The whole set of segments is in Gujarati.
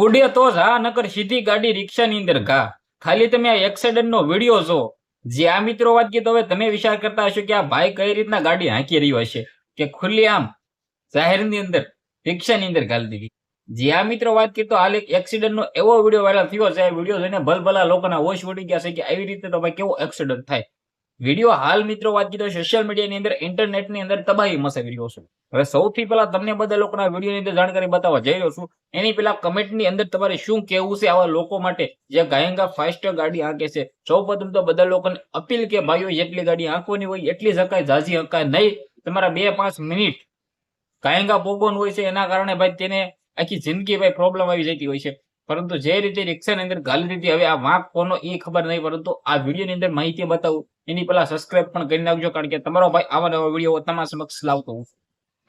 ઉડે તો જ હા, નકર સીધી ગાડી રિક્ષાની અંદર ઘા. ખાલી તમે આ એક્સિડન્ટ નો વિડીયો જો. જે આ મિત્રો વાત કીધો, હવે તમે વિચાર કરતા હશો કે આ ભાઈ કઈ રીતના ગાડી હાંકી રહ્યો હશે, કે ખુલ્લી આમ જાહેરની અંદર રિક્ષાની અંદર ઘાલી દીધી. જે આ મિત્રો વાત કરતો હાલ એક એક્સિડન્ટ નો એવો વિડીયો વાયરલ થયો છે, વિડીયો જોઈને ભલભલા લોકોના હોશ ઉડી ગયા છે કે આવી રીતે તો ભાઈ કેવો એક્સિડન્ટ થાય. વિડીયો હાલ મિત્રો વાત કીધો સોશિયલ મીડિયાની અંદર ઇન્ટરનેટની અંદર તબાહી મચાવી રહ્યો છે. હવે સૌથી પહેલા તમને બધા લોકોના વિડીયોની અંદર જાણકારી બતાવવા જઈ રહ્યો છું. એની પહેલા કમેન્ટની અંદર તમારે શું કહેવું છે આવા લોકો માટે જે ગાયંગા ફાસ્ટ ગાડી હાંકે છે. સૌ પ્રથમ તો બધા લોકોને અપીલ કે ભાઈઓ જેટલી ગાડી હાંકવાની હોય એટલી જ હકાય, ઝાઝી હકાય નહીં. તમારા 2-5 મિનિટ ગાયંગા પોગવાનું હોય છે, એના કારણે ભાઈ તેને આખી જિંદગી ભાઈ પ્રોબ્લેમ આવી જતી હોય છે. પરંતુ જે રીતે રિક્ષાની અંદર ગાલી દીધી, હવે આ વાંક કોનો એ ખબર નહીં, પરંતુ આ વિડીયોની અંદર માહિતી બતાવું એની પહેલા સબસ્ક્રાઇબ પણ કરી નાખજો, કારણ કે તમારો ભાઈ આવા નવા વિડીયો તમારા સમક્ષ લાવતો હું.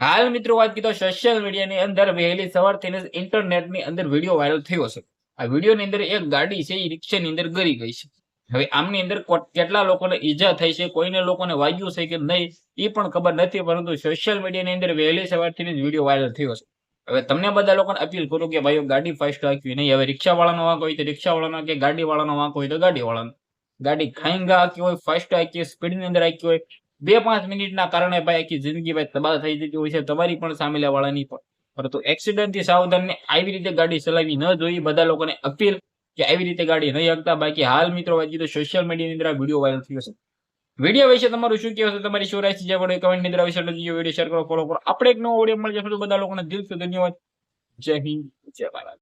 હાલ મિત્રો વાત કીધો સોશિયલ મીડિયાની અંદર વહેલી સવારથી ઇન્ટરનેટની અંદર વિડીયો વાયરલ થયો છે. આ વિડીયોની અંદર એક ગાડી છે એ રિક્ષાની અંદર ગરી ગઈ છે. હવે આમની અંદર કેટલા લોકોને ઈજા થઈ છે, કોઈને લોકોને વાગ્યું છે કે નહીં એ પણ ખબર નથી, પરંતુ સોશિયલ મીડિયાની અંદર વહેલી સવારથી જ વિડીયો વાયરલ થયો છે. હવે તમને બધા લોકોને અપીલ કરું કે ભાઈઓ ગાડી ફાસ્ટ હાંકવી નહીં. હવે રિક્ષાવાળાનો વાંક હોય તો રિક્ષાવાળાનો, કે ગાડીવાળાનો વાંક હોય તો ગાડીવાળાનો. ગાડી ખાઈંગા હાંકી હોય, ફાસ્ટ હાંકી હોય, સ્પીડની અંદર હાંકી હોય, 2-5 મિનિટના કારણે ભાઈ આખી જિંદગી ભાઈ તબાહ થઈ જતી હોય છે, તમારી પણ સામેલા વાળાની પણ. પરંતુ એક્સિડન્ટથી સાવધાન ને આવી રીતે ગાડી ચલાવી ન જોઈએ. બધા લોકોને અપીલ કે આવી રીતે ગાડી નહીં હાંકતા. બાકી હાલ મિત્રો વાત કીધું સોશિયલ મીડિયાની અંદર આ વિડીયો વાયરલ થયો છે. વિડીયો વિશે તમારું શું કહેવું છે, તમારી શું રાય છે, જે વડે કમેન્ટની અંદર વિશે વિડીયો શેર કરો, ફોલો કરો. આપણે એક નવો વિડીયો મળી જશે. બધા લોકોને દિલથી ધન્યવાદ. જય હિન્દ, જય ભારત.